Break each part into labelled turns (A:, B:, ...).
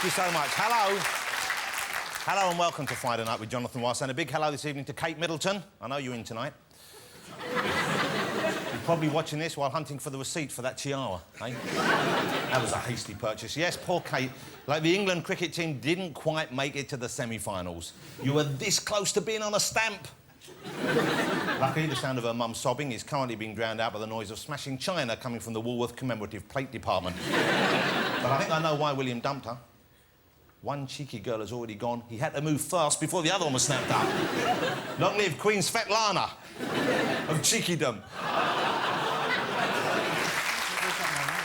A: you so much. Hello. Hello and welcome to Friday Night with Jonathan Ross. And a big hello this evening to Kate Middleton. I know you're in tonight. You're probably watching this while hunting for the receipt for that tiara, eh? That was a hasty purchase. Yes, poor Kate. Like, the England cricket team didn't quite make it to the semi-finals. You were this close to being on a stamp. Luckily, the sound of her mum sobbing is currently being drowned out by the noise of smashing china coming from the Woolworth commemorative plate department. But I think I know why William dumped her. One cheeky girl has already gone. He had to move first before the other one was snapped up. Long live Queen Svetlana of cheekydom.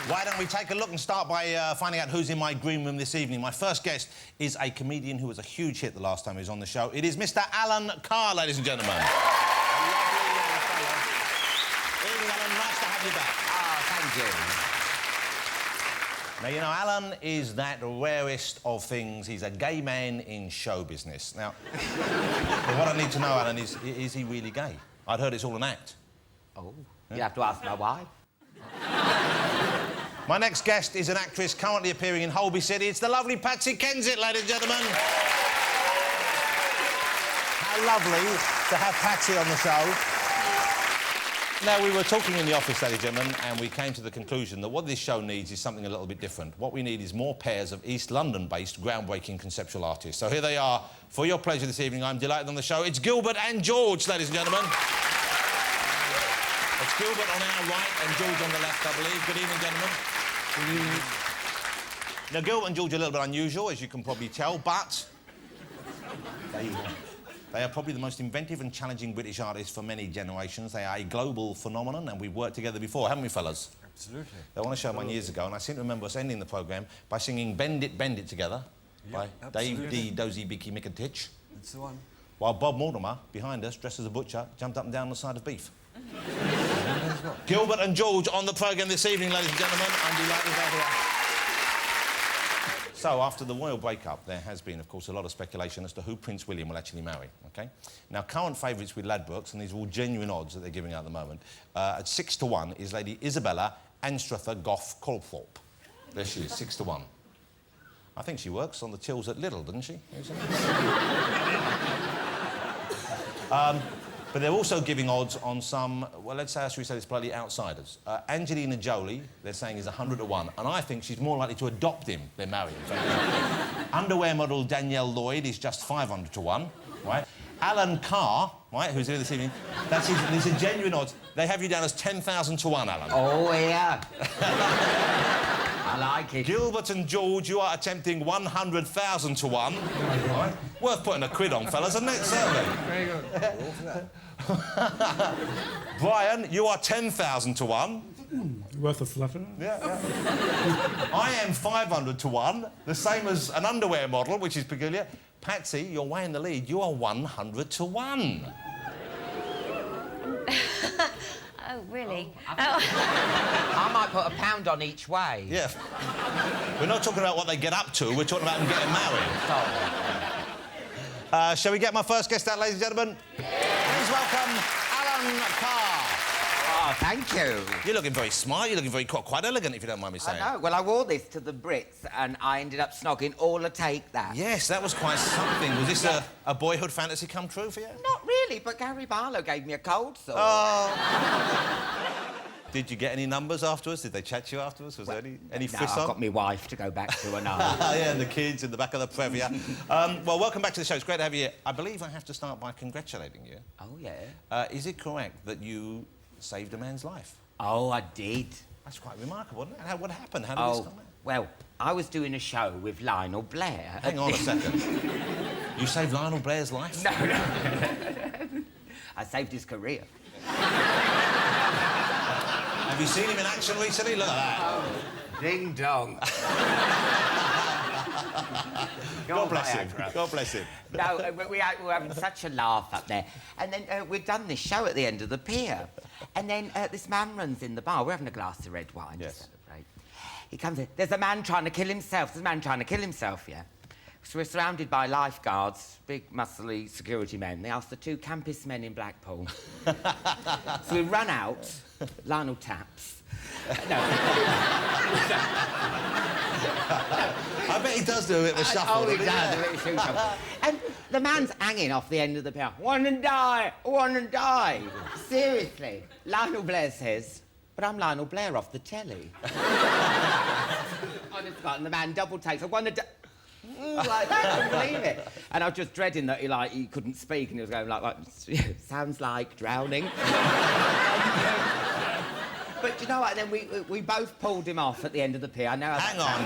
A: Why don't we take a look and start by finding out who's in my green room this evening. My first guest is a comedian who was a huge hit the last time he was on the show. It is Mr. Alan Carr, ladies and gentlemen. Evening, Alan. Nice to have you back.
B: Oh, thank you.
A: Now, you know, Alan is that rarest of things. He's a gay man in show business. Now, but what I need to know, Alan, is he really gay? I'd heard it's all an act.
B: Oh, yeah? You have to ask my wife.
A: My next guest is an actress currently appearing in Holby City. It's the lovely Patsy Kensit, ladies and gentlemen. How lovely to have Patsy on the show. Now, we were talking in the office, ladies and gentlemen, and we came to the conclusion that what this show needs is something a little bit different. What we need is more pairs of East London-based, groundbreaking conceptual artists. So here they are. For your pleasure this evening, I'm delighted on the show. It's Gilbert and George, ladies and gentlemen. It's Gilbert on our right and George on the left, I believe. Good evening, gentlemen. Good evening. Now, Gilbert and George are a little bit unusual, as you can probably tell, but they are probably the most inventive and challenging British artists for many generations. They are a global phenomenon, and we've worked together before, haven't we, fellas?
C: Absolutely.
A: They won a show mine years ago, and I seem to remember us ending the programme by singing Bend It together by Dave D. Dozy Beaky Mickatich.
C: That's the one.
A: While Bob Mortimer, behind us, dressed as a butcher, jumped up and down the side of beef. Gilbert and George on the programme this evening, ladies and gentlemen. I'm delighted to have you. So, after the royal breakup, there has been, of course, a lot of speculation as to who Prince William will actually marry, OK? Now, current favourites with Ladbrokes, and these are all genuine odds that they're giving out at the moment, at 6 to 1 is Lady Isabella Anstruther Gough Colthorpe. There she is, 6 to 1. I think she works on the tills at Lidl, doesn't she? But they're also giving odds on some, well, let's say, how should we say this politely, outsiders. Angelina Jolie, they're saying, is 100 to 1, and I think she's more likely to adopt him than marry him. Underwear model Danielle Lloyd is just 500 to 1, right? Alan Carr, right, who's here this evening, these are genuine odds. They have you down as 10,000 to 1, Alan.
B: Oh, yeah. I like it.
A: Gilbert and George, you are attempting 100,000 to 1. Right? Worth putting a quid on, fellas, isn't it? Certainly.
C: Very good.
A: Brian, you are 10,000 to 1.
D: Worth a flutter.
A: Yeah. I am 500 to 1, the same as an underwear model, which is peculiar. Patsy, you're way in the lead. You are 100 to 1.
E: Oh, really?
B: I might put £1 on each way.
A: Yeah. We're not talking about what they get up to, we're talking about them getting married. Shall we get my first guest out, ladies and gentlemen? Please welcome Alan Carr.
B: Oh, thank you.
A: You're looking very smart, you're looking very quite elegant, if you don't mind me saying.
B: I know. Well, I wore this to the Brits and I ended up snogging all a take that.
A: Yes, that was quite something. Was this a boyhood fantasy come true for you?
B: Not really, but Gary Barlow gave me a cold sore.
A: Oh. Did you get any numbers afterwards? Did they chat to you afterwards? Was there any frisson?
B: No, I've got my wife to go back to and all.
A: Yeah, and the kids in the back of the Previa. Well, welcome back to the show. It's great to have you here. I believe I have to start by congratulating you.
B: Oh, yeah?
A: Is it correct that you saved a man's life?
B: Oh, I did.
A: That's quite remarkable, isn't it? What happened? How did this come out?
B: Well, I was doing a show with Lionel Blair.
A: Hang on a second. You saved Lionel Blair's life?
B: No. I saved his career.
A: Have you seen him in action recently? Look at that.
B: Oh, ding dong.
A: God bless him. God bless him.
B: No, we were having such a laugh up there. And then we'd done this show at the end of the pier. And then this man runs in the bar. We're having a glass of red wine to celebrate. He comes in. There's a man trying to kill himself. There's a man trying to kill himself, yeah? So we're surrounded by lifeguards, big, muscly security men. They asked the two campest men in Blackpool. So we run out. Lionel taps. No.
A: I bet bet he does do a bit of a shuffle.
B: Oh, he
A: doesn't
B: does, a bit of a shoe shuffle. And the man's hanging off the end of the pier. Want to die, want to die. Seriously. Lionel Blair says, but I'm Lionel Blair off the telly. Honest God, and the man double takes. I want to die. Like that, I couldn't believe it. And I was just dreading that he couldn't speak and he was going like sounds like drowning. But you know what? Then we both pulled him off at the end of the pier. I know.
A: Hang on.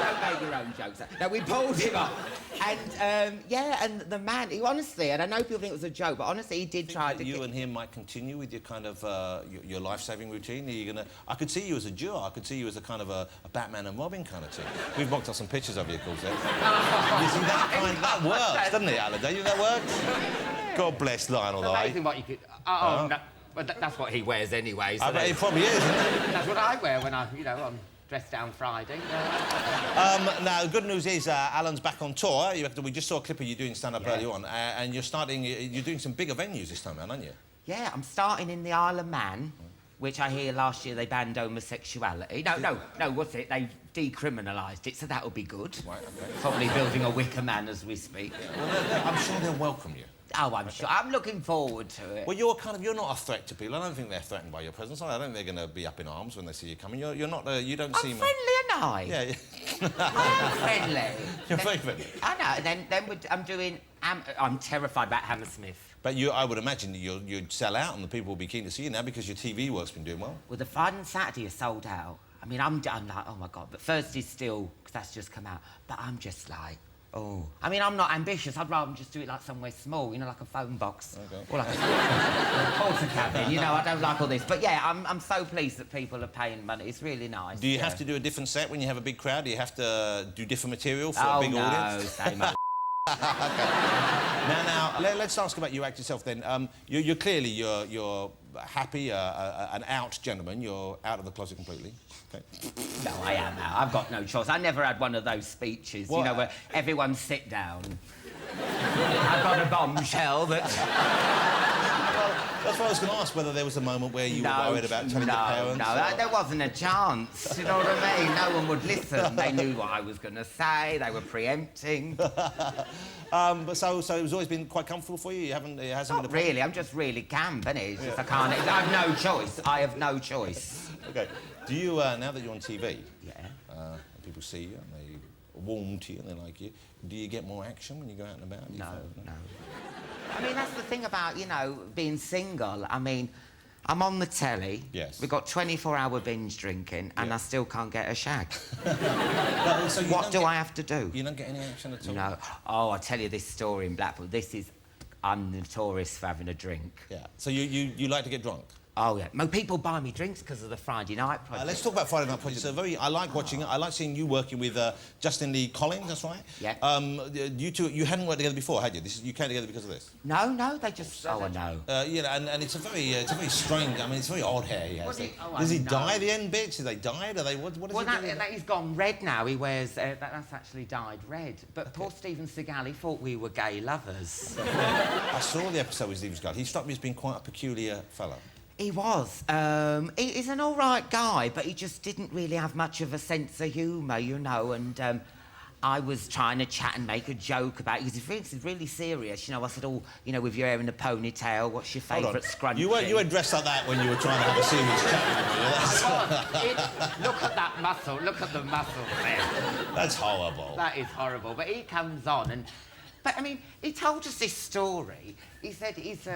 B: Don't make your own jokes. No, we pulled him off. And, and the man, he honestly, and I know people think it was a joke, but honestly, he did try to...
A: You and him might continue with your kind of, your life-saving routine? Are you gonna... I could see you as a juror. I could see you as a kind of a Batman and Robin kind of thing. We've mocked up some pictures of you, of course, there. You see, that works, doesn't it, Alan? Don't you think that works? God bless Lionel, though.
B: Amazing what you could... Oh, no. Well, that's what he wears anyway. So
A: I bet he probably is, isn't it?
B: That's what I wear when I'm dressed down Friday.
A: Now, the good news is Alan's back on tour. We just saw a clip of you doing stand-up earlier on, and you're doing some bigger venues this time, aren't you?
B: Yeah, I'm starting in the Isle of Man, which I hear last year they banned homosexuality. No, what's it? They decriminalised it, so that'll be good.
A: Right, OK.
B: Probably building a Wicker Man as we speak.
A: Well, I'm sure they'll welcome you.
B: Oh, I'm sure. I'm looking forward to it.
A: Well, you're not a threat to people. I don't think they're threatened by your presence. I don't think they're going to be up in arms when they see you coming. You're not. You don't seem.
B: I'm friendly, aren't I?
A: Yeah.
B: I am friendly.
A: You're very friendly.
B: I know. Then I'm doing. I'm terrified about Hammersmith.
A: But I would imagine that you'd sell out, and the people will be keen to see you now because your TV work's been doing well.
B: Well, the Friday and Saturday are sold out. I mean, I'm like, oh my God. But Thursday's still, because that's just come out. But I'm just like. Oh. I mean, I'm not ambitious. I'd rather just do it like somewhere small, like a phone box.
A: Okay.
B: Or like a porter cabin, I don't like all this. But yeah, I'm so pleased that people are paying money. It's really nice.
A: Do you have to do a different set when you have a big crowd? Do you have to do different material for a big audience?
B: Same old.
A: Okay. Now, let's ask about you act yourself then. You're clearly happy, an out gentleman. You're out of the closet completely. Okay.
B: No, I am now. I've got no choice. I never had one of those speeches, where everyone sit down. I've got a bombshell that...
A: Well, that's what I was going to ask, whether there was a moment where you were worried about telling your parents.
B: No, there wasn't a chance. You know what I mean? No one would listen. They knew what I was going to say. They were preempting.
A: But so it's always been quite comfortable for you? It hasn't
B: Not really. I'm just really camp, innit? It's just I have no choice. I have no choice.
A: OK. Do you, now that you're on TV...
B: Yeah.
A: And people see you and they warm to you and they like you, do you get more action when you go out and about?
B: No. I mean, that's the thing about, being single. I mean, I'm on the telly.
A: Yes.
B: We've got 24-hour binge drinking, and I still can't get a shag.
A: So
B: what do I have to do?
A: You don't get any action at all?
B: No. Oh, I'll tell you this story in Blackpool. I'm notorious for having a drink.
A: Yeah. So you like to get drunk?
B: Oh, yeah. People buy me drinks because of the Friday Night Project.
A: Let's talk about Friday Night Project. I like watching it. I like seeing you working with Justin Lee Collins, that's right?
B: Yeah.
A: You two, you hadn't worked together before, had you? You came together because of this?
B: No, they just... Oh, I know.
A: And it's a very strange... I mean, it's very odd hair he has. Does he dye the end bits? Do they dye? What is he doing?
B: He's gone red now. He wears... that's actually dyed red. But poor Steven Seagal, he thought we were gay lovers.
A: I saw the episode with Steven Seagal. He struck me as being quite a peculiar fellow.
B: He was. He's an all right guy, but he just didn't really have much of a sense of humour, and I was trying to chat and make a joke about it, because he's really serious. I said, with your hair in a ponytail, what's your favourite scrunchie?
A: You weren't dressed like that when you were trying to have a serious chat with me.
B: Look at that muscle. Look at the muscle there.
A: That's horrible.
B: That is horrible. But he comes on and... But, I mean, he told us this story. He said his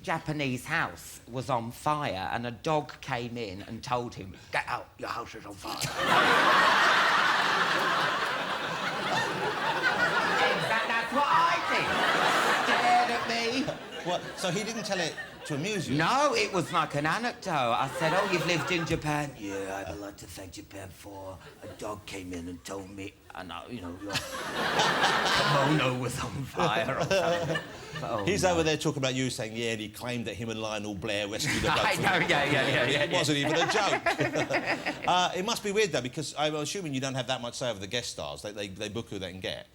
B: Japanese house was on fire and a dog came in and told him, "Get out, your house is on fire." That's what I did. Stared at me.
A: What? So he didn't tell it to amuse you?
B: No, it was like an anecdote. I said, "Oh, you've lived in Japan?" "Yeah, I'd like to thank Japan for a dog came in and told me, and your kimono was on fire or something."
A: He's over there talking about you, saying, yeah, and he claimed that him and Lionel Blair rescued the bloke.
B: I know, yeah.
A: It wasn't even a joke. It must be weird, though, because I'm assuming you don't have that much say over the guest stars. They book who they can get.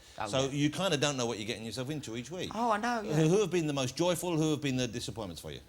A: You kind of don't know what you're getting yourself into each week.
B: Oh, I know, yeah.
A: Who have been the most joyful? Who have been the disappointments for you?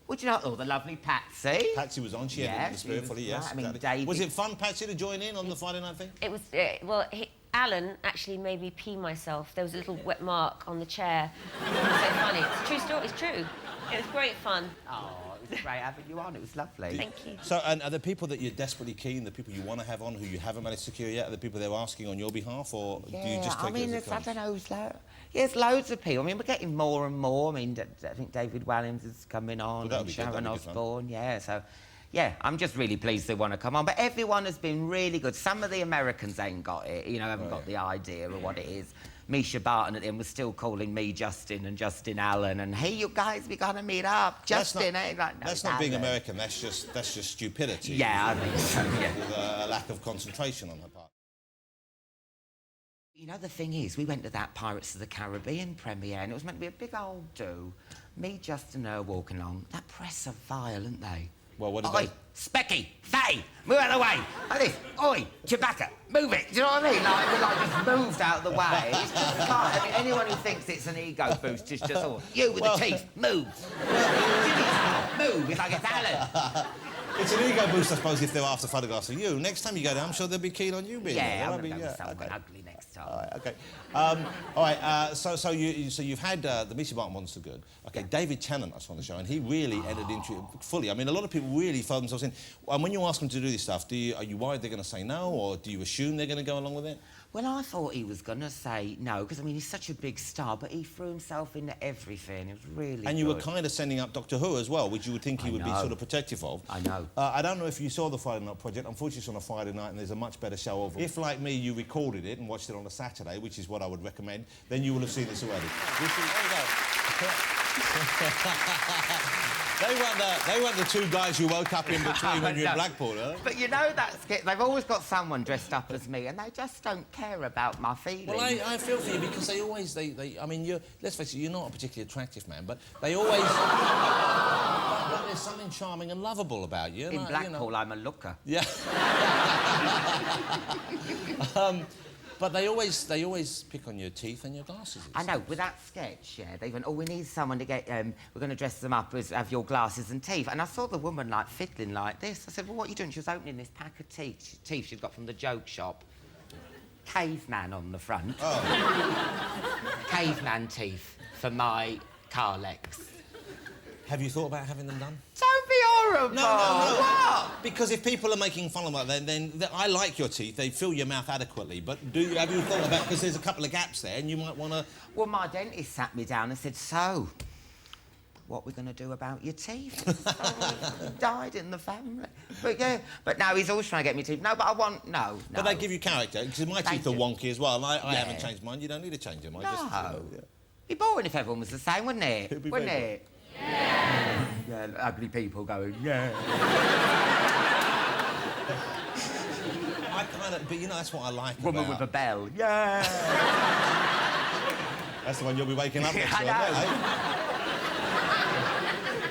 B: Would you know? Oh, the lovely Patsy.
A: Patsy was on. She
B: Yeah,
A: ended the
B: she
A: spirit
B: was
A: fully, yes.
B: right. I mean,
A: exactly.
B: David-
A: Was it fun, Patsy, to join in on the Friday night thing?
E: It was, well, Alan actually made me pee myself. There was a little wet mark on the chair. It was so funny. It's a true story, it's true. It was great fun.
B: Oh, it was great having you on. It was lovely.
E: Thank you.
A: So, and are the people that you're desperately keen, the people you want to have on, who you haven't managed to secure yet, are the people they're asking on your behalf, or do you just take it as it
B: I
A: comes?
B: don't know, there's loads of people. I mean, we're getting more and more. I mean, I think David Williams is coming on,
A: that'll
B: and
A: be good,
B: Sharon
A: that'll be good fun.
B: Osbourne, yeah, so... Yeah, I'm just really pleased they want to come on. But everyone has been really good. Some of the Americans ain't got it, you know, haven't got the idea of what it is. Misha Barton at the end was still calling me Justin and Justin Allen, and hey, you guys, we got to meet up. Justin, eh? Like, no,
A: That's
B: it's
A: not being
B: Alan.
A: American, that's just stupidity.
B: Yeah, I think so, yeah.
A: With a lack of concentration on her part.
B: You know, the thing is, we went to that Pirates of the Caribbean premiere, and it was meant to be a big old do. Me, Justin, and her walking along. That press are vile, aren't they?
A: Well, what did
B: Oi,
A: they...
B: Specky, Faye, move out of the way. Like this. Oi, Chewbacca, move it. Do you know what I mean? Like, we just moved out of the way. It's just can't. I mean, anyone who thinks it's an ego boost is just all, you with the teeth, move. Move. It's like it's Alan.
A: It's an ego boost, I suppose, if they're after photographs of you. Next time you go down, I'm sure they'll be keen on you being there.
B: Yeah,
A: I
B: I'm
A: mean,
B: going to go
A: yeah,
B: with someone
A: okay.
B: ugly next time.
A: All right, okay. All right, so you've had the Misha Barton ones are good. Okay, David Tennant was on the show, and he really entered into it fully. I mean, a lot of people really throw themselves in. And when you ask them to do this stuff, are you worried they're going to say no, or do you assume they're going to go along with it?
B: Well, I thought he was going to say no, because, I mean, he's such a big star, but he threw himself into everything. It was really
A: And you were
B: good.
A: kind of sending up Doctor Who as well, which you would think he would be
B: know.
A: sort of protective of.
B: I know.
A: I don't know if you saw the Friday Night Project. Unfortunately, it's on a Friday night, and there's a much better show of it. If, like me, you recorded it and watched it on a Saturday, which is what I would recommend, then you will have seen this already. There you go. They weren't the two guys you woke up in between when you were in Blackpool, are they?
B: But you know that's they've always got someone dressed up as me, and they just don't care about my feelings.
A: Well, I feel for you because they always, I mean, let's face it, you're not a particularly attractive man, but they always... but there's something charming and lovable about you.
B: In Blackpool, I'm a looker.
A: Yeah. But they always pick on your teeth and your glasses.
B: I know, with that sketch, yeah, they went, oh, we need someone to get, we're going to dress them up as have your glasses and teeth. And I saw the woman, like, fiddling like this. I said, well, what are you doing? She was opening this pack of teeth she'd got from the joke shop. Caveman on the front.
A: Oh.
B: Caveman teeth for my car legs.
A: Have you thought about having them done?
B: Don't be horrible!
A: No.
B: What?
A: Because if people are making fun of them, then I like your teeth. They fill your mouth adequately. But have you thought about... Because there's a couple of gaps there, and you might want to...
B: Well, my dentist sat me down and said, so, what are we going to do about your teeth? Died in the family. But, yeah, but now he's always trying to get me teeth. No, but I want... No.
A: But they give you character, because my
B: Thank
A: teeth are
B: you.
A: wonky as well, and I
B: Yeah.
A: haven't changed mine. You don't need to change them. I
B: No.
A: just... yeah.
B: It'd be boring if everyone was the same, wouldn't it?
A: It'd be
B: Wouldn't
A: very
B: it? Yeah. Yeah, ugly people going, yeah.
A: I kind of... But, you know, that's what I like
B: Woman
A: about...
B: with a bell, yeah.
A: That's the one you'll be waking up next
B: I
A: to,
B: know.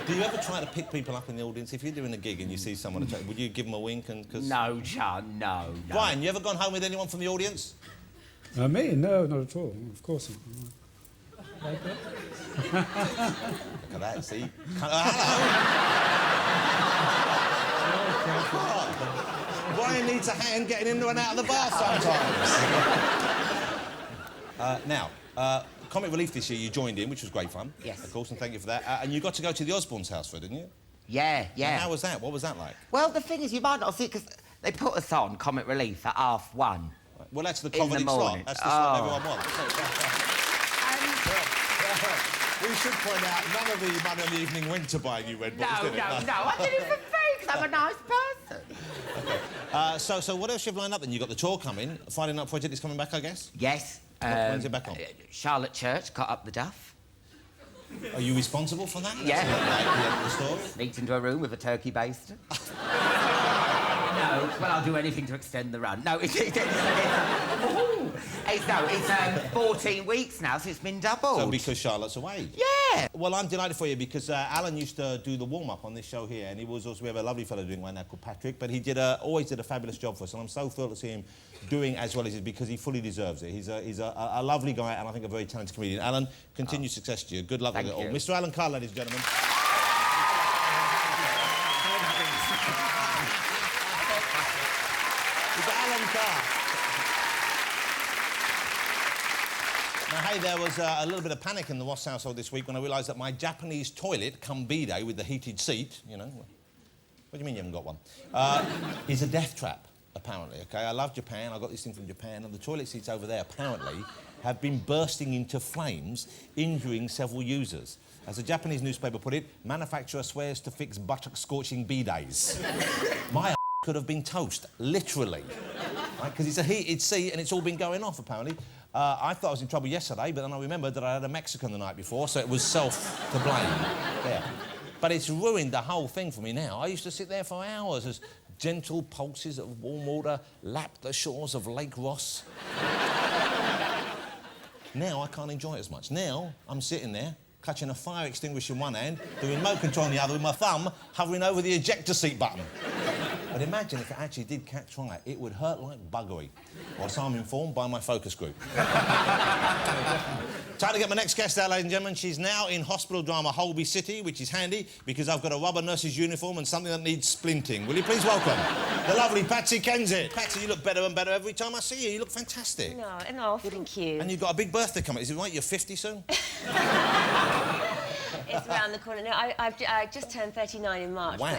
A: eh? Do you ever try to pick people up in the audience? If you're doing a gig and you see someone attractive, would you give them a wink? Cause...
B: No, John, no.
A: Brian, you ever gone home with anyone from the audience?
D: Me? No, not at all. Of course not. Like that?
A: Look at that, see? Hello! Brian needs a hand getting into and out of the bath sometimes. Now, Comic Relief this year, you joined in, which was great fun.
B: Yes.
A: Of course, and thank you for that. And you got to go to the Osbournes' house for it, didn't you?
B: Yeah, yeah.
A: And how was that? What was that like?
B: Well, the thing is, you might not see it, because they put us on Comic Relief at 1:30.
A: Well, that's the
B: In the
A: comedy slot.
B: morning.
A: That's the slot everyone wants. We should point out, none of the Man of the Evening went to buy new red books,
B: No,
A: did it?
B: no. I did it for free, because I'm a nice person.
A: So what else you have lined up then? You got the tour coming. Friday Night Project is coming back, I guess?
B: Yes.
A: When's it back on?
B: Charlotte Church cut up the duff.
A: Are you responsible for that?
B: Yeah.
A: That's not like the end of the story?
B: Sneaked into a room with a turkey baster. No, well, I'll do anything to extend the run. No, it's 14 weeks now, so it's been doubled.
A: So because Charlotte's away?
B: Yeah.
A: Well, I'm delighted for you because Alan used to do the warm-up on this show here, and he was also... We have a lovely fellow doing it right now called Patrick, but he always did a fabulous job for us, and I'm so thrilled to see him doing as well as he did because he fully deserves it. He's a lovely guy and I think a very talented comedian. Alan, continued success to you. Good luck with it all.
B: you.
A: Mr. Alan Carr, ladies and gentlemen. We've got Alan Carr. Now, hey, there was a little bit of panic in the Ross household this week when I realised that my Japanese toilet, cum bidet with the heated seat, you know... What do you mean you haven't got one? Is a death trap, apparently, OK? I love Japan. I got this thing from Japan, and the toilet seats over there, apparently, have been bursting into flames, injuring several users. As a Japanese newspaper put it, manufacturer swears to fix buttock-scorching bidets. My could have been toast, literally. Because it's a heated seat and it's all been going off, apparently. I thought I was in trouble yesterday, but then I remembered that I had a Mexican the night before, so it was self to blame. Yeah. But it's ruined the whole thing for me now. I used to sit there for hours as gentle pulses of warm water lapped the shores of Lake Ross. Now I can't enjoy it as much. Now I'm sitting there, clutching a fire extinguisher in one hand, the remote control in the other, with my thumb hovering over the ejector seat button. But imagine if it actually did catch fire, it would hurt like buggery. Or so I'm informed by my focus group. Time to get my next guest out, ladies and gentlemen. She's now in hospital drama Holby City, which is handy because I've got a rubber nurse's uniform and something that needs splinting. Will you please welcome the lovely Patsy Kensit? Patsy, you look better and better every time I see you. You look fantastic.
E: No, thank you.
A: And you've got a big birthday coming. Is it right? You're 50 soon?
E: It's around the corner. No, I just turned 39 in March.
A: Wow.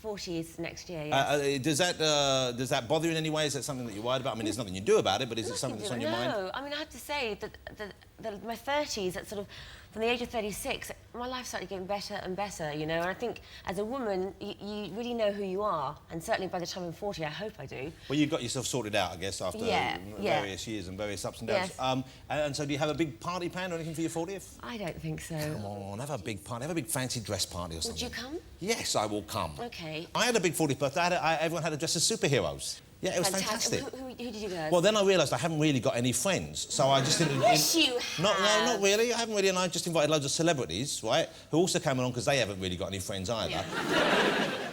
E: 40 is next year, yes.
A: Does that bother you in any way? Is that something that you're worried about? I mean, there's nothing you do about it, but is it something that's on your mind?
E: No, I mean, I have to say that my 30s, at sort of, from the age of 36, my life started getting better and better, you know, and I think as a woman, you really know who you are, and certainly by the time I'm 40, I hope I do.
A: Well, you've got yourself sorted out, I guess, after various years and various ups and downs.
E: Yes.
A: And so do you have a big party planned or anything for your 40th?
E: I don't think so.
A: Come on, have a big party, have a big fancy dress party or something.
E: Would you come?
A: Yes, I will come.
E: OK.
A: I had a big 40th birthday. Everyone had to dress as superheroes. Yeah, it was fantastic.
E: Who did you go as?
A: Well, then I realised I haven't really got any friends, so I just didn't...
E: Yes, you have.
A: No, not really. I haven't really, and I just invited loads of celebrities, right, who also came along because they haven't really got any friends either. Yeah.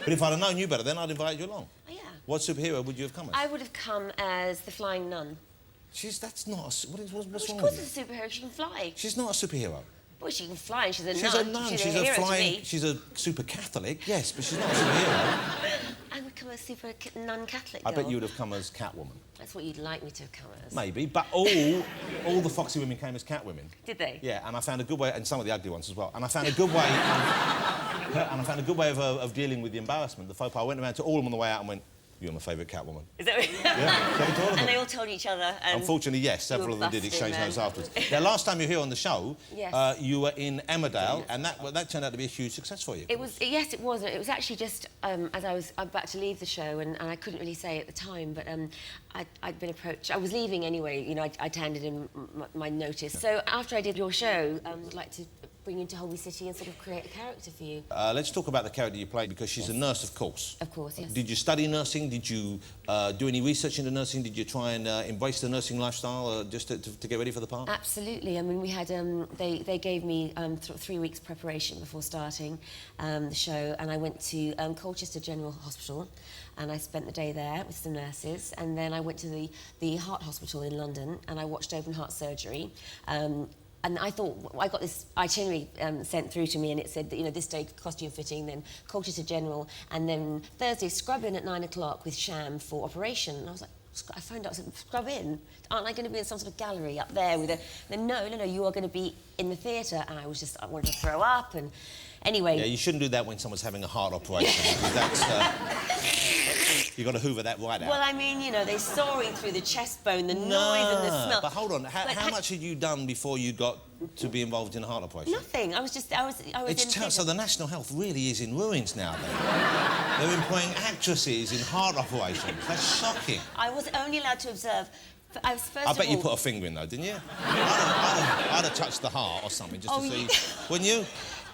A: But if I'd have known you better, then I'd invite you along.
E: Oh, yeah.
A: What superhero would you have come as?
E: I would have come as the Flying Nun.
A: That's not a... What's wrong with
E: Of
A: you?
E: course it's a superhero. She can fly.
A: She's not a superhero.
E: Well, she can fly and she's a nun.
A: She's a nun.
E: She's a hero
A: flying...
E: to me.
A: She's a super Catholic, yes, but she's not a superhero.
E: I would come as super non-Catholic
A: I
E: girl.
A: bet you would have come as Catwoman.
E: That's what you'd like me to have come as.
A: Maybe, but all the foxy women came as Catwomen.
E: Did they?
A: Yeah, and I found a good way, and some of the ugly ones as well. And I found a good way, of dealing with the embarrassment, the faux pas. I went around to all of them on the way out and went, "You're my favourite Catwoman."
E: Is that right?
A: Yeah, so to all of them.
E: And they all told each other. And
A: unfortunately, yes, several of them did exchange notes afterwards. Now, last time you were here on the show,
E: yes.
A: You were in Emmerdale, and that turned out to be a huge success for you.
E: It was, yes, it was. It was actually just as I was about to leave the show, and I couldn't really say at the time, but I'd been approached. I was leaving anyway. You know, I'd handed in my notice. So after I did your show, I'd like to bring you into Holby City and sort of create a character for you.
A: Let's talk about the character you played, because she's a nurse, of course.
E: Of course, yes.
A: Did you study nursing? Did you do any research into nursing? Did you try and embrace the nursing lifestyle just to get ready for the part?
E: Absolutely. I mean, we had... they gave me 3 weeks preparation before starting the show, and I went to Colchester General Hospital, and I spent the day there with some nurses, and then I went to the Heart Hospital in London, and I watched open heart surgery. And I thought, I got this itinerary sent through to me, and it said that, you know, this day costume fitting, then Colchester General, and then Thursday scrub in at 9 o'clock with sham for operation. And I was like, I phoned up and said, scrub in? Aren't I going to be in some sort of gallery up there with a... Then no, you are going to be in the theatre. And I wanted to throw up, and anyway...
A: Yeah, you shouldn't do that when someone's having a heart operation, because that's... You've got to hoover that right out.
E: Well, I mean, you know, they're soaring through the chest bone, the noise and the smell.
A: But hold on, how much had you done before you got to be involved in a heart operation?
E: Nothing. I was
A: So the national health really is in ruins now, then. They're employing actresses in heart operations. That's shocking.
E: I was only allowed to observe...
A: I bet you put a finger in, though, didn't you? I'd have touched the heart or something just to see... Wouldn't you?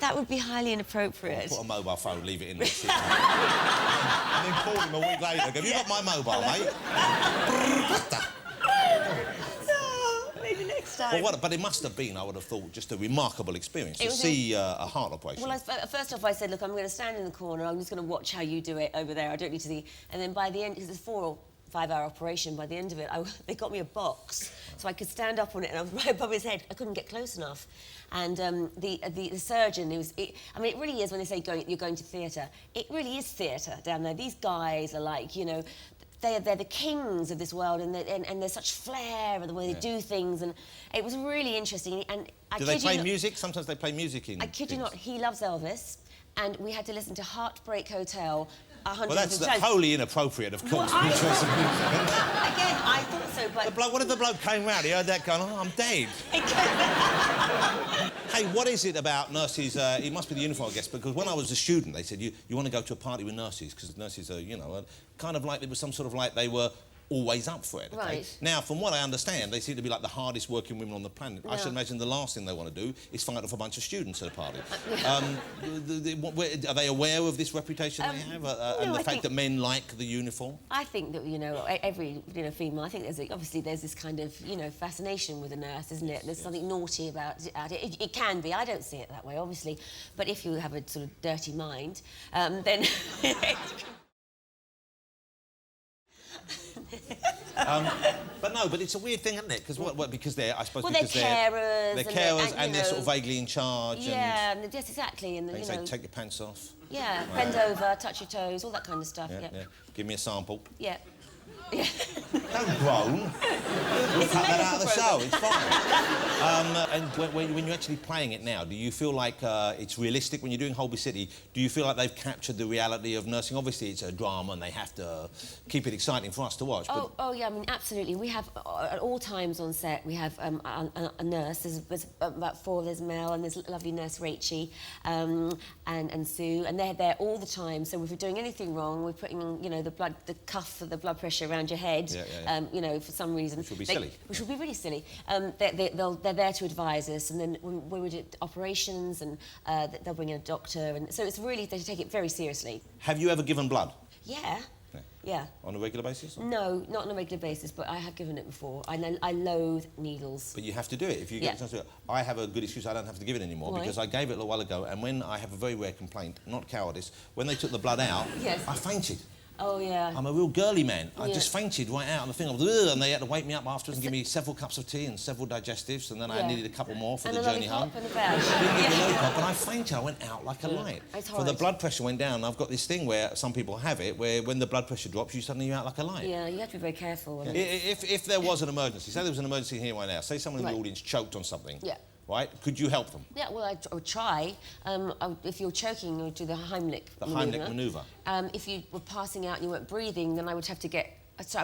E: That would be highly inappropriate.
A: Put a mobile phone, leave it in there. And then call him a week later. Have you got my mobile, mate?
E: No, maybe next time.
A: Well, but it must have been, I would have thought, just a remarkable experience to see a heart operation.
E: Well, first off, I said, look, I'm going to stand in the corner. I'm just going to watch how you do it over there. I don't need to see... And then by the end, because it's 4 or 5 hour operation, by the end of it, they got me a box so I could stand up on it, and I was right above his head. I couldn't get close enough. And the surgeon, I mean, it really is, when they say you're going to theatre, it really is theatre down there. These guys are like, you know, they're the kings of this world, and there's such flair in the way they do things, and it was really interesting. And
A: do they play music? Sometimes they play music in.
E: I kid you not, he loves Elvis, and we had to listen to Heartbreak Hotel 100
A: Well, that's
E: times.
A: wholly inappropriate, of course.
E: Well,
A: choice of music.
E: Again, I thought so, but...
A: What if the bloke came round, he heard that going, oh, I'm dead? Hey, what is it about nurses? It must be the uniform, I guess, because when I was a student, they said, you want to go to a party with nurses, because nurses are, you know, kind of like, it was some sort of like they were always up for it. Okay?
E: Right.
A: Now, from what I understand, they seem to be like the hardest working women on the planet. I should imagine the last thing they want to do is fight off a bunch of students at a party. Are they aware of this reputation they have, and the fact that men like the uniform?
E: I think that, you know, every female, I think obviously there's this kind of, you know, fascination with a nurse, isn't it? There's something naughty about it. It can be. I don't see it that way, obviously, but if you have a sort of dirty mind, then.
A: But it's a weird thing, isn't it? Because they're, I suppose,
E: well,
A: because
E: they're carers.
A: They're carers, and they're sort of vaguely in charge.
E: Yeah, yes, exactly. And
A: they say, take your pants off.
E: Yeah, bend over, touch your toes, all that kind of stuff. Yeah.
A: Give me a sample.
E: Yeah.
A: Don't groan. We'll cut that out of the show. It's fine. And when you're actually playing it now, do you feel like it's realistic when you're doing Holby City? Do you feel like they've captured the reality of nursing? Obviously, it's a drama, and they have to keep it exciting for us to watch.
E: Oh yeah, I mean, absolutely. We have at all times on set. We have a nurse. There's about 4. There's Mel, and there's lovely nurse Rachie, and Sue, and they're there all the time. So if we're doing anything wrong, we're putting, you know, the cuff for the blood pressure around your head, you know, for some reason.
A: Which would be silly.
E: Which would be really silly. They're there to advise us, and then when we do operations, and they'll bring in a doctor, and so it's really, they take it very seriously.
A: Have you ever given blood?
E: Yeah.
A: On a regular basis? Or?
E: No, not on a regular basis, but I have given it before. I loathe needles.
A: But you have to do it if you get a chance to do it. I have a good excuse. I don't have to give it anymore because I gave it a little while ago, and when I have a very rare complaint, not cowardice, when they took the blood out, I fainted.
E: Oh, yeah.
A: I'm a real girly man. I just fainted right out on the thing, and they had to wake me up afterwards and give me several cups of tea and several digestives, and then I needed a couple more for the journey home.
E: And a badge.
A: And I fainted. I went out like a light. So the blood pressure went down. I've got this thing where some people have it, where when the blood pressure drops, you suddenly out like a light.
E: Yeah, you have to be very careful.
A: If there was an emergency, say there was an emergency here right now, say someone in the audience choked on something. Right? Could you help them? Yeah, well, I would try. If you're choking, you would do the Heimlich manoeuvre. The Heimlich manoeuvre. If you were passing out and you weren't breathing, then I would have to I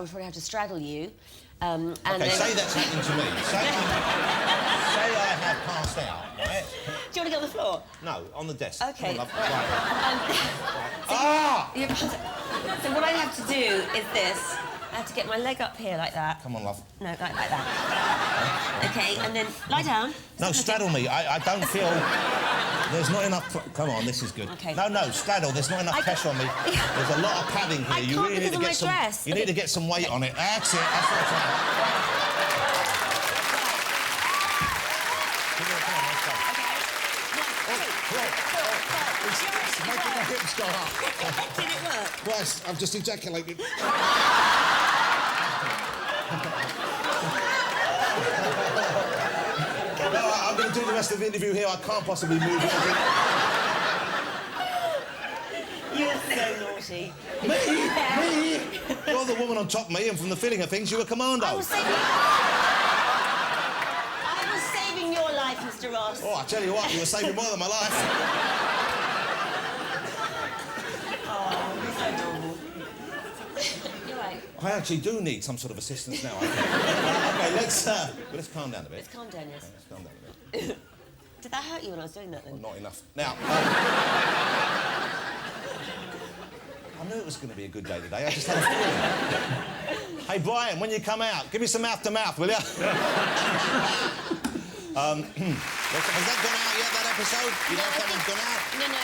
A: would probably have to straddle you. And okay, say that's happening to me. Say I have passed out, right?
E: Do you want to get on the floor?
A: No, on the desk.
E: Okay.
A: So
E: what I have to do is this. I have to get my leg up here like that.
A: Come on, love.
E: No, like that. Okay, and then lie down.
A: No, straddle me. I don't feel... There's not enough... Come on, this is good.
E: Okay.
A: No, straddle. There's not enough pressure on me. There's a lot of padding here. You really need to get some... You need to get some weight on it. That's it. That's what I'm trying. It's making my hips go up.
E: Did it work?
A: Right, I've just ejaculated. I'm going to do the rest of the interview here. I can't possibly move anything.
E: You're so naughty.
A: Me? You're the woman on top of me, and from the feeling of things, you're a commando.
E: I was saving your life, Mr. Ross.
A: Oh, I tell you what, you were saving more than my life. I actually do need some sort of assistance now, I think. Okay, let's calm down a bit.
E: Let's calm down, yes.
A: Okay, let's calm down a bit.
E: Did that hurt you when I was doing that, then?
A: Well, not enough. Now, I knew it was going to be a good day today. I just had a feeling. Hey, Brian, when you come out, give me some mouth-to-mouth, will you? Has that gone out yet, that episode? You know if that one's gone out?
E: No, I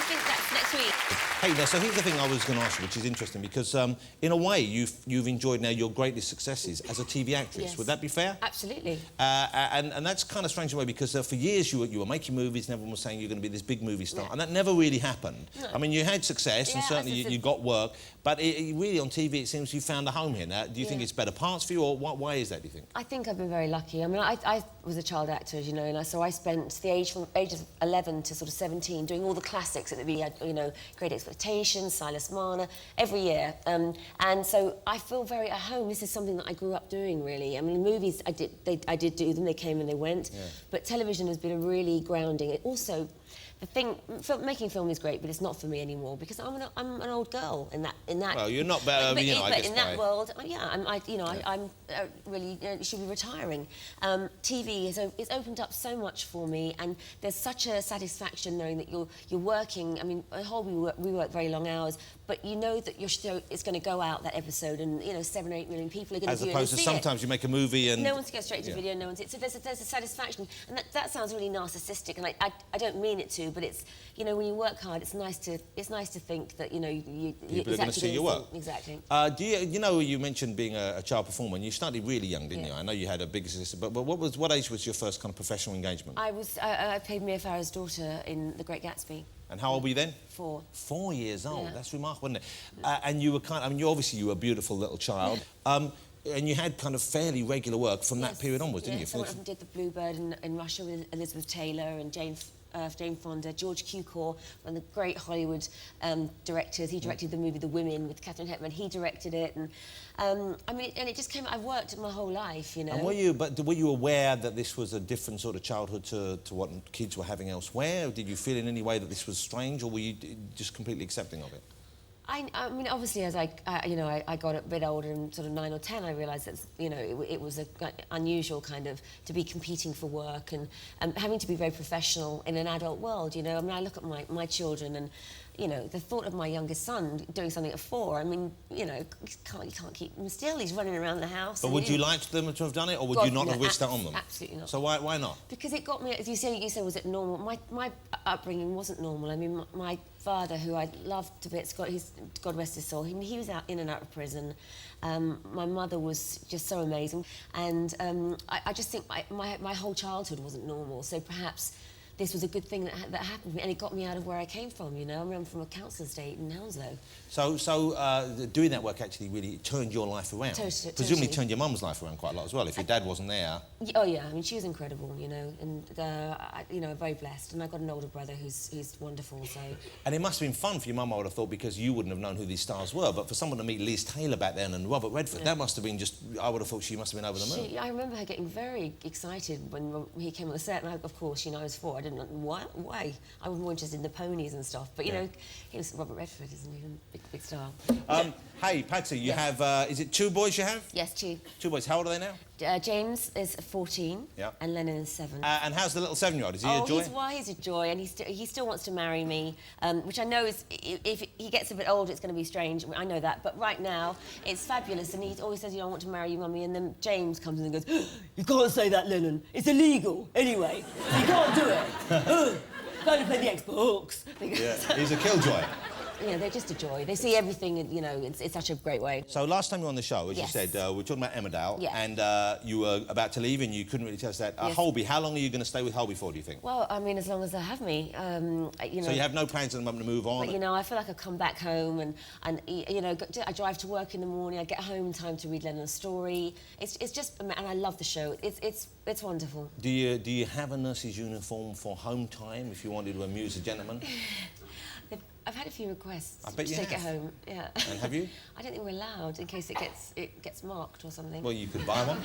E: think that's next week.
A: Hey, now, so here's the thing I was going to ask you, which is interesting, because in a way you've enjoyed now your greatest successes as a TV actress.
E: Yes.
A: Would that be fair?
E: Absolutely.
A: And that's kind of strange in a way, because for years you were making movies and everyone was saying you're going to be this big movie star, and that never really happened.
E: No.
A: I mean, you had success, and certainly you got work, But really, on TV, it seems you found a home here. Now, do you think it's better parts for you, or why is that, do you think?
E: I think I've been very lucky. I mean, I was a child actor, as you know, and so I spent the age from ages of 11 to sort of 17 doing all the classics that we had, you know, Great Expectations, Silas Marner, every year. And so I feel very at home. This is something that I grew up doing, really. I mean, movies, I did do them. They came and they went. Yeah. But television has been a really grounding. It also, the thing, making film is great, but it's not for me anymore because I'm an old girl in that.
A: Well, you're not better,
E: but,
A: you know, I guess.
E: In that world, yeah, I'm really should be retiring. TV it's opened up so much for me, and there's such a satisfaction knowing that you're working. I mean, at Holby we work very long hours, but you know that your show is going to go out that episode, and you know 7 or 8 million people are going to view it.
A: As opposed to sometimes you make a movie and
E: no one's going straight to video, no one's. So there's a satisfaction, and that sounds really narcissistic, and I don't mean it to, but it's, you know, when you work hard, it's nice to think that, you know,
A: people are going to see your work.
E: Exactly.
A: You know, you mentioned being a child performer, and you started really young, didn't you? I know you had a big sister, but what age was your first kind of professional engagement?
E: I played Mia Farrow's daughter in The Great Gatsby.
A: And how old were you then?
E: 4.
A: 4 years old.
E: Yeah.
A: That's remarkable, isn't it? And you were kind of, I mean, you were a beautiful little child. And you had kind of fairly regular work from that period onwards, didn't you?
E: So I did The Bluebird in Russia with Elizabeth Taylor and Jane Fonda, George Cukor, one of the great Hollywood directors. He directed the movie The Women with Katharine Hepburn. He directed it, and I mean, and it just came. I've worked my whole life, you know.
A: And were you aware that this was a different sort of childhood to what kids were having elsewhere? Or did you feel in any way that this was strange, or were you just completely accepting of it?
E: I mean, obviously, as I got a bit older, and sort of 9 or 10, I realised that, you know, it was unusual kind of to be competing for work and having to be very professional in an adult world, you know. I mean, I look at my children and, you know, the thought of my youngest son doing something at 4, I mean, you know, you can't keep him still. He's running around the house.
A: But would you like them to have done it, or would you not have wished that on them?
E: Absolutely not.
A: So why not?
E: Because it got me, as you say, was it normal? My upbringing wasn't normal. I mean, my father, who I loved to bits, God rest his soul, he was out in and out of prison. My mother was just so amazing, and I just think my whole childhood wasn't normal. So perhaps this was a good thing that happened to me, and it got me out of where I came from, you know. I mean, I'm from a council estate in Hounslow. So
A: doing that work actually really turned your life around.
E: Totally.
A: Presumably turned your mum's life around quite a lot as well, if your dad wasn't there.
E: Oh, yeah, I mean, she was incredible, you know, and, you know, very blessed. And I've got an older brother who's wonderful, so...
A: And it must have been fun for your mum, I would have thought, because you wouldn't have known who these stars were, but for someone to meet Liz Taylor back then and Robert Redford, that must have been just... I would have thought she must have been over the moon.
E: I remember her getting very excited when he came on the set, and of course, you know, I was 4, I didn't know why. I was more interested in the ponies and stuff, but, you know, he was Robert Redford, isn't he? Big star.
A: Hey, Patsy, you have... is it 2 boys you have?
E: Yes, 2.
A: 2 boys. How old are they now?
E: James is 14, and Lennon is 7.
A: And how's the little 7-year-old? Is he a joy?
E: He's a joy, and he still wants to marry me, which I know is, if he gets a bit older, it's going to be strange. I know that, but right now, it's fabulous, and he always says, I want to marry you, Mummy, and then James comes in and goes, you can't say that, Lennon. It's illegal, anyway. You can't do it. Go to play the Xbox.
A: Yeah, he's a killjoy.
E: You know, they're just a joy. They see everything, you know, it's such a great way.
A: So last time you were on the show, as you said, we were talking about Emmerdale, and you were about to leave and you couldn't really tell us that. Holby, how long are you going to stay with Holby for, do you think?
E: Well, I mean, as long as they have me, you know...
A: So you have no plans at the moment to move on?
E: But, you know, I feel like I come back home and you know, I drive to work in the morning, I get home in time to read Lennon's story. It's just... And I love the show. It's wonderful.
A: Do you have a nurse's uniform for home time if you wanted to amuse a gentleman?
E: I've had a few requests
A: to
E: take it home. Yeah.
A: And have you?
E: I don't think we're allowed in case it gets marked or something.
A: Well, you could buy one.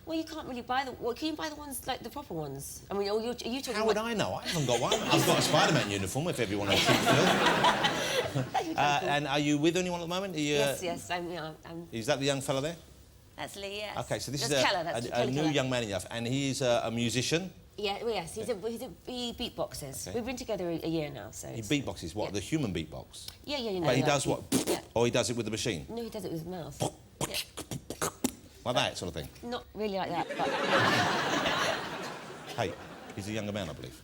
E: Well, you can't really buy them. Well, can you buy the ones like the proper ones? I mean, are you talking?
A: How would I know? I haven't got one. I've got a Spider-Man uniform. If everyone else should and are you with anyone at the moment?
E: Yes. I'm.
A: Is that the young fella there?
E: That's Lee. Yes.
A: Okay, so this
E: that's
A: is a new young man in your life, and he's a musician.
E: Yeah, well, yes, he beatboxes. Okay. We've been together a year now, so...
A: He beatboxes, what, the human beatbox?
E: Yeah, you know.
A: But he does what? Yeah. Or he does it with the machine?
E: No, he does it with his mouth.
A: Like that sort of thing?
E: Not really like that, but...
A: Hey, he's a younger man, I believe.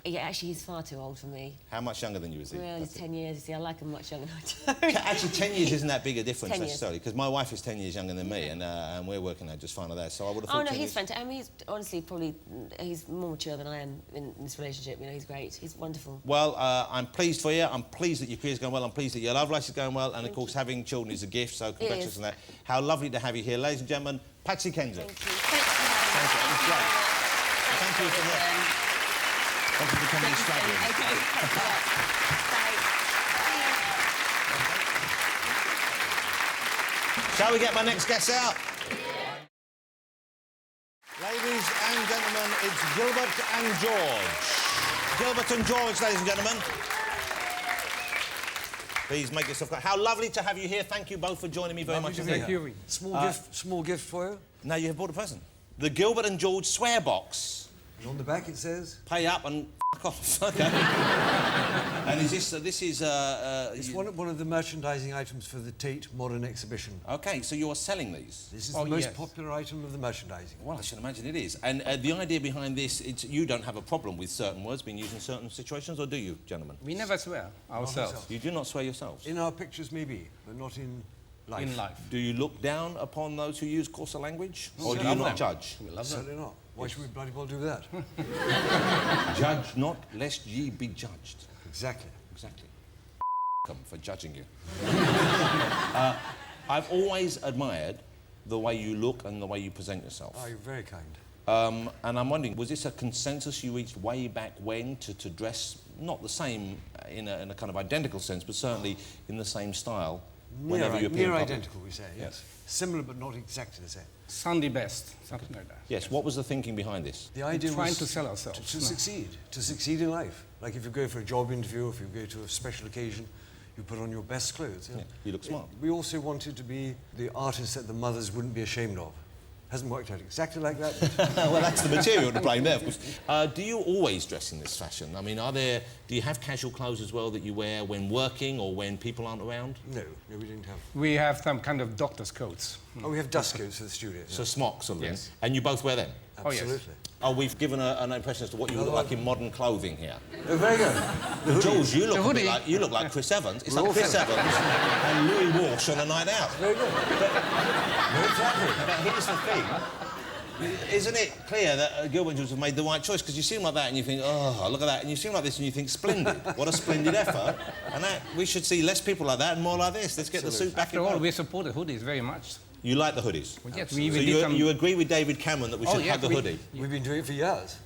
E: Yeah, actually, he's far too old for me.
A: How much younger than you is he?
E: Well, he's 10 years. You see, I like him much younger than I do.
A: Actually, 10 years isn't that big a difference
E: 10 years.
A: necessarily, because my wife is 10 years younger than me, and we're working out just fine with that. So I would have thought.
E: Oh no,
A: 10
E: he's
A: years...
E: fantastic. I mean, he's honestly probably he's more mature than I am in this relationship. You know, he's great. He's wonderful.
A: Well, I'm pleased for you. I'm pleased that your career's going well. I'm pleased that your love life is going well, and of course, having children is a gift. So congratulations on that. How lovely to have you here, ladies and gentlemen. Patsy Kensit.
E: Thank you. Thanks for having me.
A: Thank you. It was great. Thank you for that. Thank you for coming and struggling.
E: Okay. Thanks a lot. Bye.
A: Shall we get my next guest out? Ladies and gentlemen, it's Gilbert and George. Gilbert and George, ladies and gentlemen. Please make yourself... How lovely to have you here. Thank you both for joining me very much.
C: Thank you. Small gift for you.
A: Now you have bought a present. The Gilbert and George swear box.
C: And on the back it says...
A: Pay up and f*** off. Okay. And is this...
C: it's one of the merchandising items for the Tate Modern Exhibition.
A: OK, so you are selling these?
C: This is the most popular item of the merchandising.
A: Well, I should imagine it is. And the idea behind this, you don't have a problem with certain words being used in certain situations, or do you, gentlemen?
F: We never swear ourselves.
A: You do not swear yourselves?
C: In our pictures, maybe, but not in life.
F: In life.
A: Do you look down upon those who use coarser language? Or do you
F: love
A: not
F: them.
A: judge?
F: We love them.
C: Certainly not. Why should we bloody well do that?
A: Judge not, lest ye be judged.
C: Exactly.
A: Exactly. Them for judging you. I've always admired the way you look and the way you present yourself.
C: Oh, you're very kind.
A: And I'm wondering, was this a consensus you reached way back when to dress not the same in a kind of identical sense, but certainly in the same style whenever you appear in
C: near
A: public?
C: identical, we say, yes. Similar, but not exactly the same.
F: Sunday best, something like that.
A: Yes, what was the thinking behind this?
C: The idea
F: Trying
C: was
F: to sell ourselves.
C: to succeed in life. Like if you go for a job interview, if you go to a special occasion, you put on your best clothes.
A: Yeah, you look smart.
C: We also wanted to be the artists that the mothers wouldn't be ashamed of. Hasn't worked out exactly like that.
A: Well, that's the material to blame there, of course. Do you always dress in this fashion? I mean, do you have casual clothes as well that you wear when working or when people aren't around?
C: No, we didn't have.
F: We have some kind of doctor's coats.
C: Oh, we have dust coats for the studio.
A: So smocks and
F: Yes.
A: And you both wear them?
F: Oh, yes.
C: Absolutely.
A: Oh, we've given an impression as to what you look like in modern clothing here.
C: Oh, very good.
A: George, you look a bit like you look like Chris Evans. It's like Chris Evans and Louis Walsh on a night out.
C: Very good. Exactly.
A: But here's the thing. Isn't it clear that Gilbert and George have made the right choice? Because you seem like that and you think, oh, look at that. And you seem like this and you think, splendid. What a splendid effort. And we should see less people like that and more like this. Let's get the suit back
F: After
A: in
F: all,
A: vogue.
F: we support the hoodies very much.
A: You like the hoodies?
F: Well, yes,
A: So
F: we even did some...
A: you agree with David Cameron that we should hug the hoodie?
C: We've been doing it for years.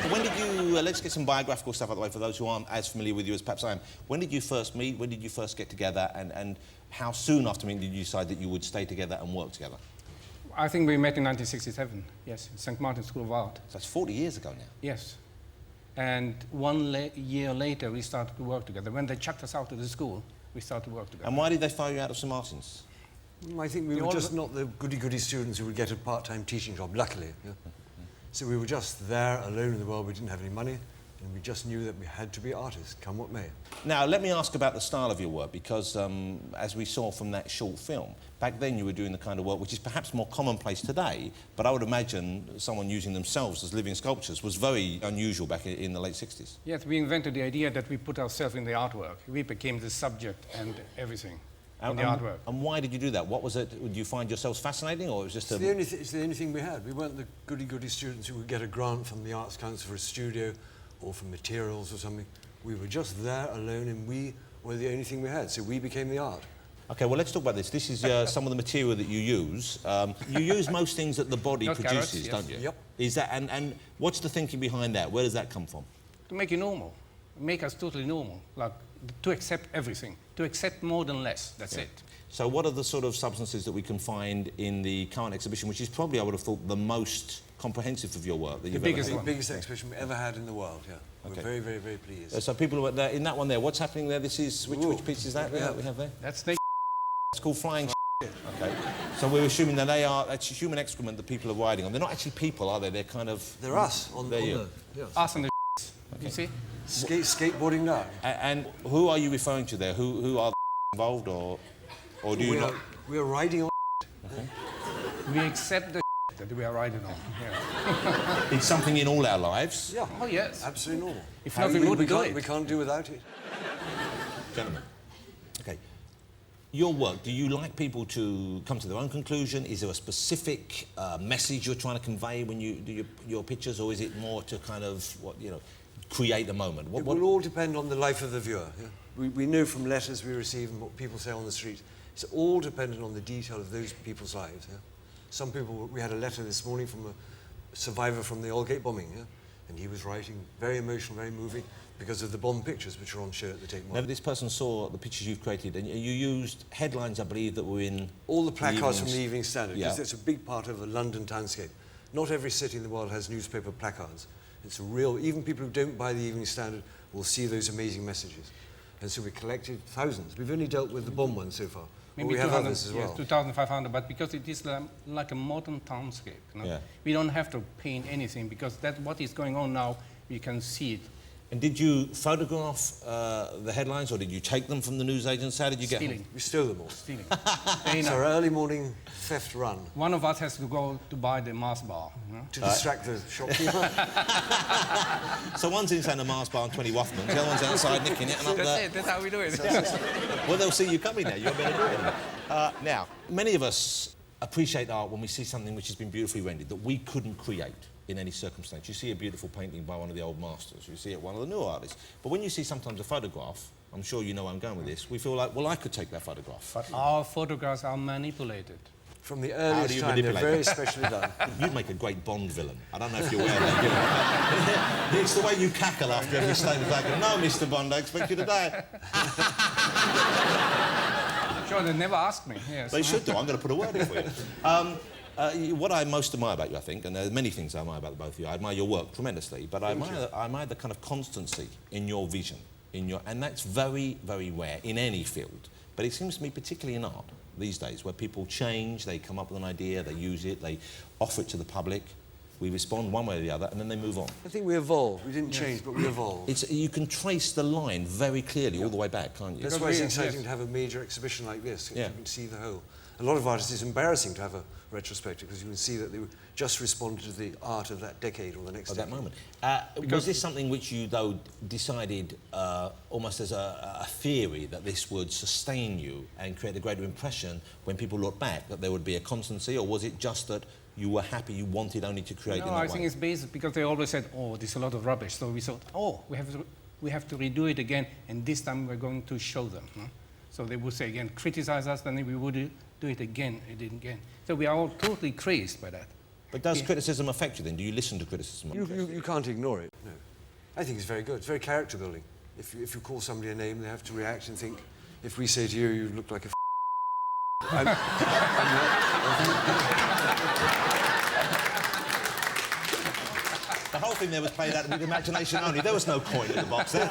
A: When did you... let's get some biographical stuff out of the way for those who aren't as familiar with you as perhaps I am. When did you first meet? When did you first get together? And how soon after meeting did you decide that you would stay together and work together?
F: I think we met in 1967, yes, St. Martin's School of Art.
A: So that's 40 years ago now.
F: Yes. And one year later, we started to work together. When they chucked us out of the school, we started to work together.
A: And why did they fire you out of St Martin's?
C: I think we were just not the goody-goody students who would get a part-time teaching job, luckily. Yeah. So we were just there, alone in the world. We didn't have any money, and we just knew that we had to be artists, come what may.
A: Now, let me ask about the style of your work, because as we saw from that short film, back then you were doing the kind of work which is perhaps more commonplace today, but I would imagine someone using themselves as living sculptures was very unusual back in the late 60s.
F: Yes, we invented the idea that we put ourselves in the artwork. We became the subject and everything in the artwork.
A: And why did you do that? What was it? Did you find yourselves fascinating, or it was just
C: It's the only thing we had. We weren't the goody-goody students who would get a grant from the Arts Council for a studio or for materials or something. We were just there alone, and we were the only thing we had, so we became the art.
A: OK, well, let's talk about this. This is some of the material that you use. You use most things that the body
F: Not
A: produces,
F: carrots, yes.
A: don't you?
C: Yep.
A: Is that, and what's the thinking behind that? Where does that come from?
F: To make it normal, make us totally normal, like to accept everything, to accept more than less, that's it.
A: So what are the sort of substances that we can find in the current exhibition, which is probably, I would have thought, the most comprehensive of your work that you've
F: biggest
A: ever
F: one.
C: The biggest exhibition we ever had in the world, yeah.
A: Okay.
C: We're very, very, very pleased.
A: So people who are there, in that one there, what's happening there? This is, which piece is that we have there?
F: That's the...
A: It's called Flying OK. So we're assuming that that's human excrement that people are riding on. They're not actually people, are they? They're kind of...
C: They're us on
A: They're you.
C: Yes.
F: Us and the you see?
C: Skateboarding down.
A: And who are you referring to there? Who are involved, or do you not?
C: We're riding on.
F: We accept the that we are riding on. Yeah.
A: It's something in all our lives.
C: Yeah.
F: Oh, yes.
C: Absolutely normal.
F: If not, we wouldn't do it.
C: We can't do without it.
A: Gentlemen, okay. Your work, do you like people to come to their own conclusion? Is there a specific message you're trying to convey when you do your pictures, or is it more to kind of, create a moment?
C: It will all depend on the life of the viewer. Yeah? We know from letters we receive and what people say on the street, it's all dependent on the detail of those people's lives. Yeah? Some people, we had a letter this morning from a survivor from the Aldgate bombing, yeah? And he was writing, very emotional, very moving, because of the bomb pictures which are on show at the Tate Modern.
A: Now, this person saw the pictures you've created, and you used headlines, I believe, that were in...
C: All the placards from the Evening Standard, because
A: Yeah.
C: it's a big part of the London townscape. Not every city in the world has newspaper placards. It's a real... Even people who don't buy the Evening Standard will see those amazing messages. And so we collected thousands. We've only dealt with the bomb one so far. But we have others as well.
F: Yes, 2,500, but because it is like a modern townscape.
A: Yeah.
F: We don't have to paint anything, because that what is going on now, we can see it.
A: And did you photograph the headlines, or did you take them from the newsagents? How did you get them?
F: Stealing.
C: We stole them all.
F: Stealing.
C: It's our early morning theft run
F: One of us has to go to buy the Mars bar. You know?
C: to distract the shopkeeper.
A: So one's inside the Mars bar on 20 Waffmans, the other one's outside nicking it, and up there.
F: That's how we do it.
A: Well, they'll see you coming there. You're better do it. Now, many of us appreciate art when we see something which has been beautifully rendered that we couldn't create in any circumstance. You see a beautiful painting by one of the old masters. You see it one of the new artists. But when you see sometimes a photograph, I'm sure you know where I'm going with this, we feel like, well, I could take that photograph.
F: But our photographs are manipulated.
C: From the
A: do
C: earliest
A: you
C: time, they're
A: manipulate
C: very
A: them?
C: specially done.
A: You'd make a great Bond villain. I don't know if you're aware of that. It's the way you cackle after every statement. Like, no, Mr. Bond, I expect you to die.
F: Sure, they never asked me. Yes.
A: They should do. I'm going to put a word in for you. What I most admire about you, I think, and there are many things I admire about both of you. I admire your work tremendously, but I admire the kind of constancy in your vision, and that's very, very rare in any field. But it seems to me, particularly in art these days, where people change, they come up with an idea, they use it, they offer it to the public, we respond one way or the other, and then they move on.
C: I think we evolved. We didn't change, but we evolved.
A: You can trace the line very clearly all the way back, can't you?
C: That's why it's exciting to have a major exhibition like this.
A: Yeah.
C: You can see the whole. A lot of artists, it's embarrassing to have a retrospective because you can see that they just responded to the art of that decade or the next
A: At
C: decade.
A: that moment. Was this something which you, though, decided almost as a theory that this would sustain you and create a greater impression when people look back, that there would be a constancy, or was it just that you were happy, you wanted only to create in that way?
F: I think it's based because they always said, oh, there's a lot of rubbish. So we thought, oh, we have to redo it again, and this time we're going to show them. No? So they would say again, criticize us, then we would do it again and again. So we are all totally crazed by that.
A: But does criticism affect you then? Do you listen to criticism?
C: You can't ignore it, no. I think it's very good. It's very character building. If you call somebody a name, they have to react and think, if we say to you, you look like a
A: The whole thing there was played out with imagination only. There was no coin in the box there.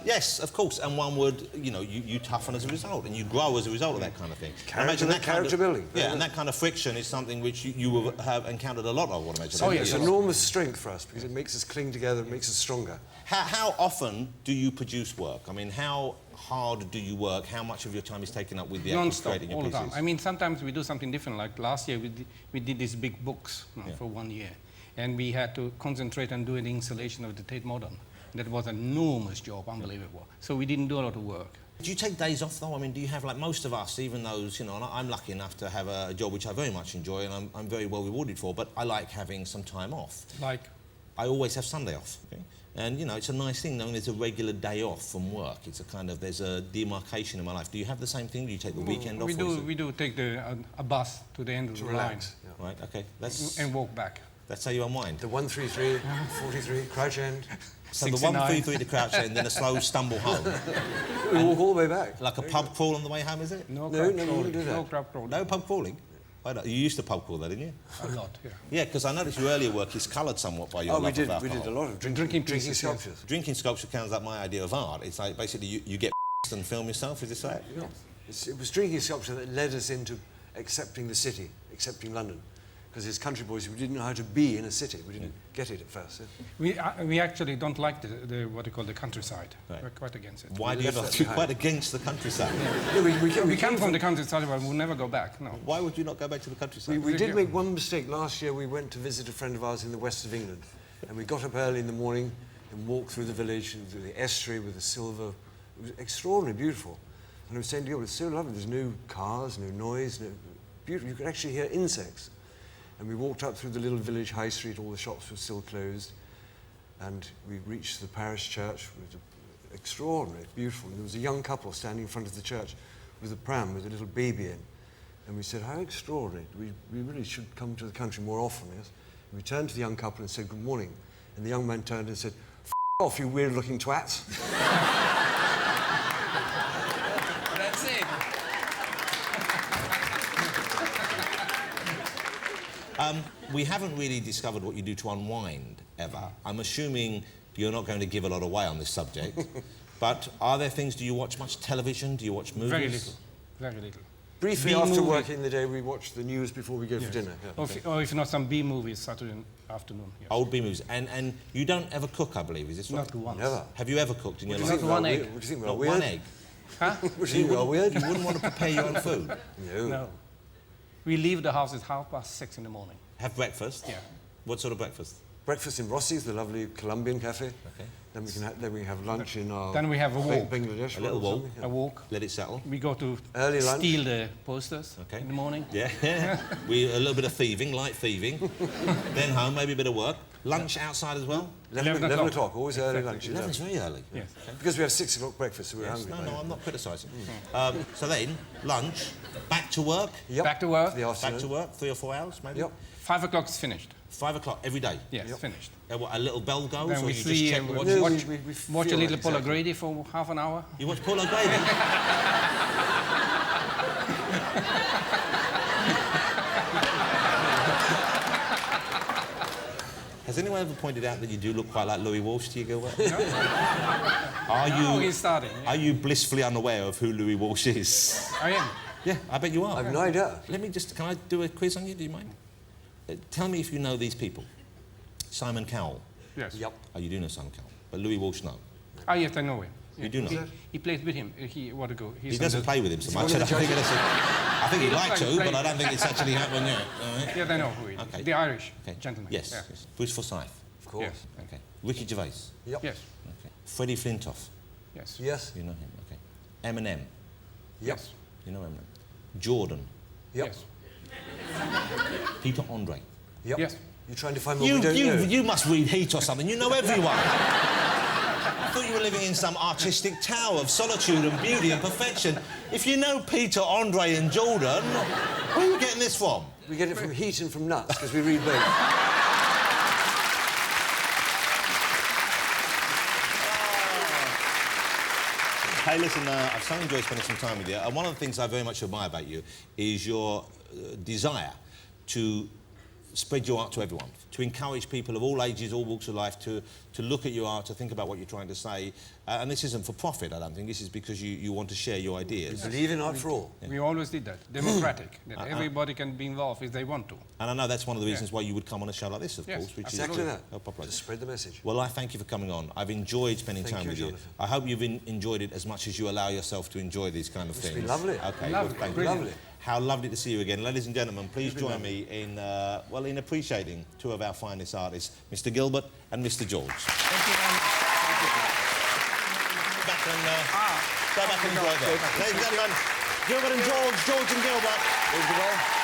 A: Yes, of course, and one would, you toughen as a result, and you grow as a result of that kind of thing.
C: Character building.
A: Yeah, and that kind of friction is something which you will have encountered a lot of, I would imagine.
C: Oh, yes, it's enormous strength for us, because it makes us cling together, it makes us stronger.
A: How often do you produce work? I mean, how hard do you work? How much of your time is taken up with the act of creating your
F: all the
A: pieces?
F: time. I mean, sometimes we do something different. Like last year, we did these big books for 1 year. And we had to concentrate on doing the installation of the Tate Modern. That was an enormous job, unbelievable. So we didn't do a lot of work.
A: Do you take days off, though? I mean, do you have, like most of us, even those, and I'm lucky enough to have a job which I very much enjoy and I'm very well rewarded for, but I like having some time off.
F: Like?
A: I always have Sunday off, okay? And, it's a nice thing knowing there's a regular day off from work. It's a kind of, there's a demarcation in my life. Do you have the same thing? Do you take the weekend off?
F: We do take a bus to the end of the line.
C: Yeah.
A: Right, okay.
F: And walk back.
A: That's how you unwind.
C: The 133, 43, Crouch End.
A: So the 133 to Crouch End, then a slow stumble home.
C: We walk all the way back.
A: Like a pub crawl on the way home, is it?
C: No, you wouldn't do that.
F: No crab crawling.
A: No pub crawling? You used to pub crawl that, didn't you?
F: A lot, yeah.
A: Yeah, because I noticed your earlier work is coloured somewhat by your love of alcohol.
C: We did a lot of drinking sculptures.
A: Drinking sculpture sounds like my idea of art. It's like basically you get and film yourself, is this right?
C: Yeah. It was drinking sculpture that led us into accepting the city, accepting London. Because as country boys, we didn't know how to be in a city. We didn't get it at first.
F: We actually don't like the what you call the countryside.
A: Right.
F: We're quite against it.
A: Why do you not? You're quite against the countryside.
C: Yeah,
F: We come from the countryside, but we'll never go back. No.
A: Why would you not go back to the countryside?
C: We did make one mistake. Last year, we went to visit a friend of ours in the west of England. And we got up early in the morning and walked through the village, through the estuary with the silver. It was extraordinarily beautiful. And I was saying to you, it's so lovely. There's no cars, no noise, no beautiful. You could actually hear insects. And we walked up through the little village high street. All the shops were still closed. And we reached the parish church. It was extraordinary, beautiful. And there was a young couple standing in front of the church with a pram with a little baby in. And we said, how extraordinary. We really should come to the country more often, yes? And we turned to the young couple and said, good morning. And the young man turned and said, F off, you weird-looking twats.
F: That's it.
A: We haven't really discovered what you do to unwind, ever. I'm assuming you're not going to give a lot away on this subject. But are there things, do you watch much television? Do you watch movies?
F: Very little. Very little.
C: Briefly
F: B
C: after
F: movie.
C: work in the day, we watch the news before we go for dinner. Yeah.
F: Or if not, some B movies Saturday afternoon. Yes.
A: Old B movies. And you don't ever cook, I believe, is this right?
F: Not once.
C: Never.
A: Have you ever cooked in your
C: What
A: life?
C: do you think
F: Not
C: about
F: one
C: weird?
F: egg.
C: What do you think about
A: Not
C: weird?
A: one egg.
F: Huh?
C: What do you think about weird?
A: You wouldn't want to prepare your own food?
C: No.
F: No. We leave the house at 6:30 in the morning.
A: Have breakfast?
F: Yeah.
A: What sort of breakfast?
C: Breakfast in Rossi's, the lovely Colombian cafe.
A: Okay.
C: Then we have lunch in our
F: Then we have a walk.
C: Bangladesh.
A: A little
C: or
A: walk.
C: something, yeah.
F: A walk.
A: Let it settle.
F: We go to
C: Early lunch.
F: steal the posters
A: Okay.
F: in the morning.
A: Yeah. A little bit of thieving, light thieving. Then home, maybe a bit of work. Lunch outside as well?
C: 11 o'clock, always early lunch.
A: 11's very early.
F: Yes.
C: Because we have 6 o'clock breakfast, so we're
A: Yes.
C: hungry.
A: No,
C: by
A: no,
C: then.
A: I'm not criticising. So then, lunch, back to work.
C: Yep.
F: Back to work.
C: The afternoon.
A: Back to work, 3 or 4 hours, maybe?
C: Yep.
F: 5 o'clock is finished.
A: 5 o'clock every day?
F: Yes,
C: Yep.
F: finished.
A: What, a little bell goes,
F: Then
A: or
F: we
A: you just
F: see
A: check
F: and
A: the
F: we
A: watch?
C: No,
F: watch,
C: we
F: watch a
C: feel
F: little
C: like
F: Paul
C: exactly.
F: O'Grady for half an hour.
A: You watch Paul O'Grady? Has anyone ever pointed out that you do look quite like Louis Walsh to you, Gilbert? Are
F: Oh,
A: you
F: he's starting. Yeah.
A: are you blissfully unaware of who Louis Walsh is?
F: I am.
A: Yeah, I bet you are.
C: I've no idea.
A: Let me just, can I do a quiz on you, do you mind? Tell me if you know these people. Simon Cowell.
F: Yes.
C: Yep.
A: Oh, you do know Simon Cowell. But Louis Walsh, no.
F: Ah, yes, I know him.
A: You do know?
F: He plays with him. What to go?
A: He doesn't play with him so much.
C: one of the
A: I think he'd like to,
F: Right.
A: but I don't think it's actually happening yet. All right.
F: Yes, I know who he is.
A: Okay.
F: The Irish
A: Okay.
F: gentleman.
A: Yes.
F: Yeah.
A: Yes. Bruce Forsyth.
C: Of course.
F: Yes.
A: Okay. Ricky Gervais.
C: Yep.
F: Yes.
A: Okay. Freddie Flintoff.
F: Yes.
C: Yes.
A: You know him. Okay. Eminem.
C: Yep.
F: Yes.
A: You know Eminem. Jordan.
C: Yep.
F: Yes.
A: Peter Andre.
C: Yep.
F: Yes.
C: You're trying to find what we don't know.
A: You must read Heat or something. You know everyone. I thought you were living in some artistic tower of solitude and beauty and perfection. If you know Peter Andre and Jordan, where are you getting this from?
C: We get it from Heat and from Nuts, because we read both.
A: Hey, listen, I've so enjoyed spending some time with you. And one of the things I very much admire about you is your desire to spread your art to everyone, to encourage people of all ages, all walks of life to look at your art, to think about what you're trying to say. And this isn't for profit, I don't think. This is because you want to share your ideas.
C: Believe in art for all.
F: We always did that. Democratic. That everybody can be involved if they want to.
A: And I know that's one of the reasons why you would come on a show like this, of
F: Yes,
A: course, which
C: Exactly
A: is
C: that.
A: help populate.
C: To spread the message.
A: Well, I thank you for coming on. I've enjoyed spending
C: Thank
A: time
C: you,
A: with you.
C: Jonathan.
A: I hope you've enjoyed it as much as you allow yourself to enjoy these kind of things.
C: been lovely.
A: Okay,
F: Lovely,
A: well, thank you.
F: brilliant.
C: Lovely.
A: How lovely to see you again. Ladies and gentlemen, please join me in, in appreciating two of our finest artists, Mr. Gilbert and Mr. George.
F: Thank you very much.
A: Go back and enjoy it. Ladies and gentlemen, Gilbert and George, George and Gilbert.